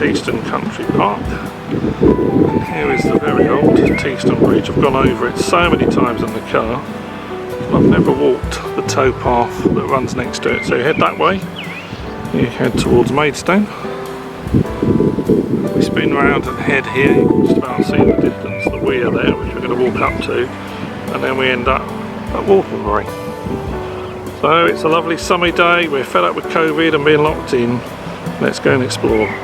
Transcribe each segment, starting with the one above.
Teston Country Park, and here is the very old Teston Bridge. I've gone over it so many times in the car, but I've never walked the towpath that runs next to it. So you head that way, you head towards Maidstone, we spin round and head here. You can just about see in the distance the Weir there, which we're going to walk up to, and then we end up at Waterbury. So it's a lovely sunny day, we're fed up with COVID and being locked in. Let's go and explore.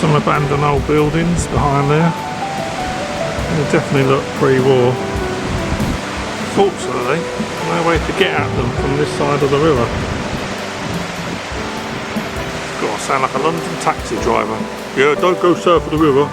Some abandoned old buildings behind there. They definitely look pre-war. Fortunately, no way to get at them from this side of the river. God, I sound like a London taxi driver. Yeah, don't go south of the river.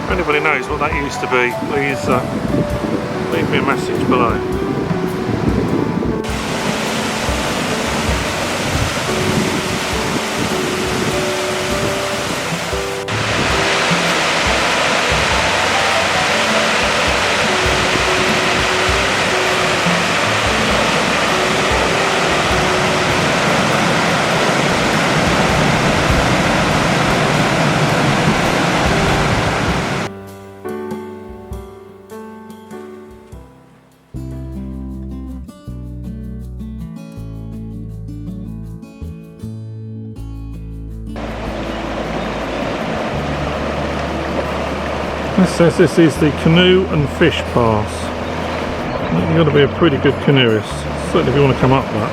If anybody knows what that used to be, please leave me a message below. It says this is the canoe and fish pass. You've got to be a pretty good canoeist, certainly if you want to come up that.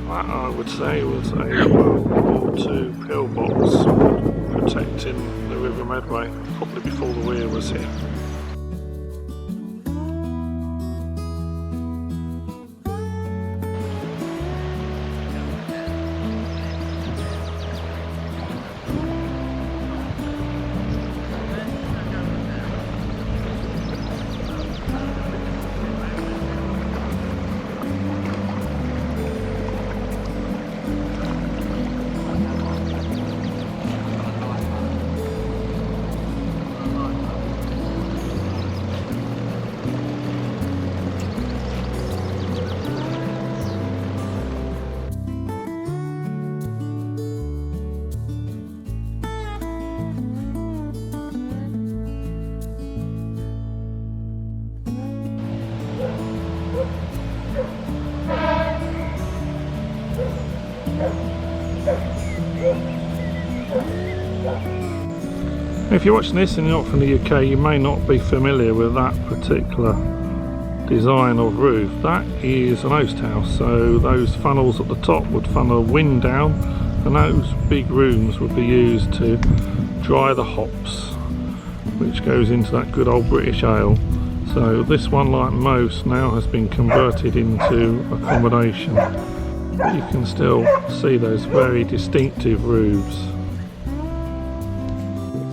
That I would say was a World War II pillbox protecting the River Medway, probably before the Weir was here. If you're watching this and you're not from the UK, you may not be familiar with that particular design of roof. That is an oast house, so those funnels at the top would funnel wind down, and those big rooms would be used to dry the hops, which goes into that good old British ale. So this one, like most, now has been converted into accommodation, but you can still see those very distinctive roofs.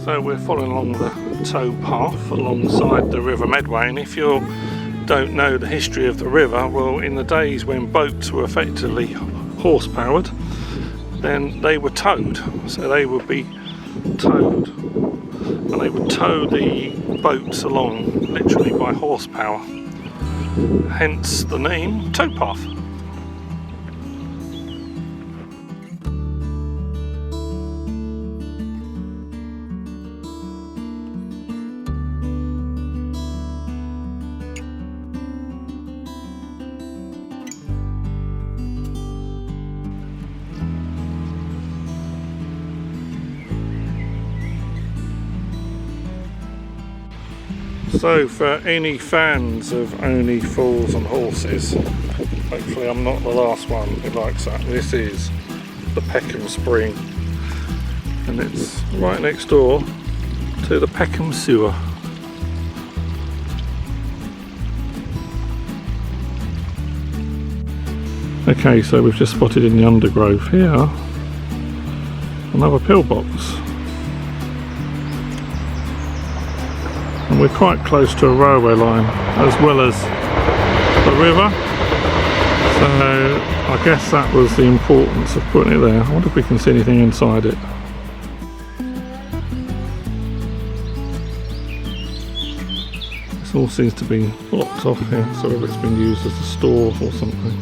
So we're following along the tow path alongside the River Medway, and if you don't know the history of the river, well, in the days when boats were effectively horse powered, then they were towed. So they would be towed, and they would tow the boats along literally by horsepower, hence the name towpath. So for any fans of Only Fools and Horses, hopefully I'm not the last one who likes that. This is the Peckham Spring, and it's right next door to the Peckham Sewer. Okay, so we've just spotted in the undergrowth here another pillbox. And we're quite close to a railway line as well as the river, so I guess that was the importance of putting it there. I wonder if we can see anything inside it. This all seems to be blocked off here, so whether it's been used as a store or something.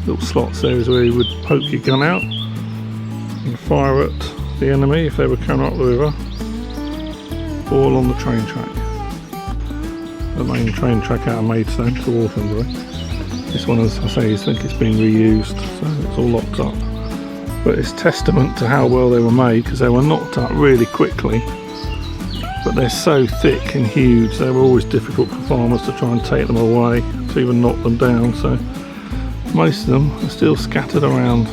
Little slots there is where you would poke your gun out and fire at the enemy if they were coming up the river. All on the train track, the main train track out of Maidstone to Waterbury. This one, as I say, I think it's been reused, so it's all locked up. But it's testament to how well they were made, because they were knocked up really quickly, but they're so thick and huge, they were always difficult for farmers to try and take them away, to even knock them down, so most of them are still scattered around.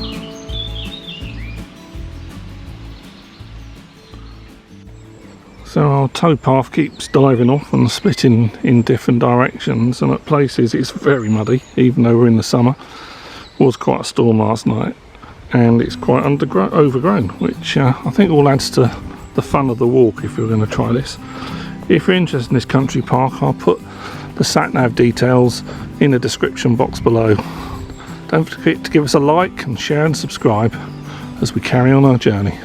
So our towpath keeps diving off and splitting in different directions, and at places it's very muddy, even though we're in the summer. It was quite a storm last night, and it's quite overgrown, which I think all adds to the fun of the walk if you're going to try this. If you're interested in this country park, I'll put the sat-nav details in the description box below. Don't forget to give us a like and share and subscribe as we carry on our journey.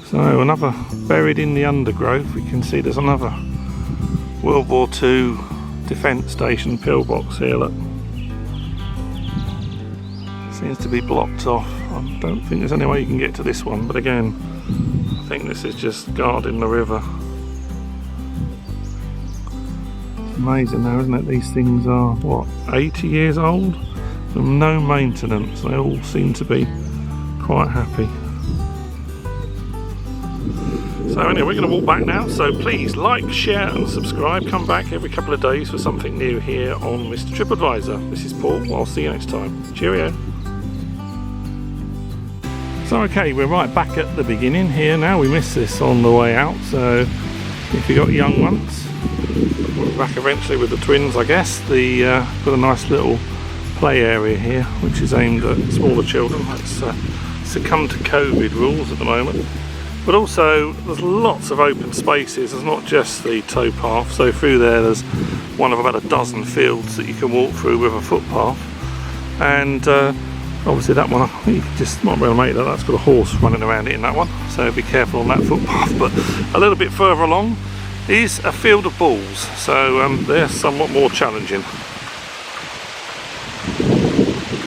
So another buried in the undergrowth, we can see there's another World War II defence station pillbox here, look. Seems to be blocked off. I don't think there's any way you can get to this one, but again, I think this is just guarding the river. It's amazing though, isn't it? These things are, what, 80 years old? With no maintenance, they all seem to be quite happy. So anyway, we're going to walk back now, so please like, share and subscribe. Come back every couple of days for something new here on Mr. TripAdvisor. This is Paul, I'll see you next time. Cheerio. So okay, we're right back at the beginning here now. We missed this on the way out, so if you got young ones, we're back eventually with the twins, I guess. Got a nice little play area here, which is aimed at smaller children. That's succumbed to COVID rules at the moment. But also there's lots of open spaces. There's not just the towpath. So through there's one of about a dozen fields that you can walk through with a footpath. And obviously that one, you just might be able to make that. That's got a horse running around it in that one. So be careful on that footpath. But a little bit further along is a field of balls. So they're somewhat more challenging.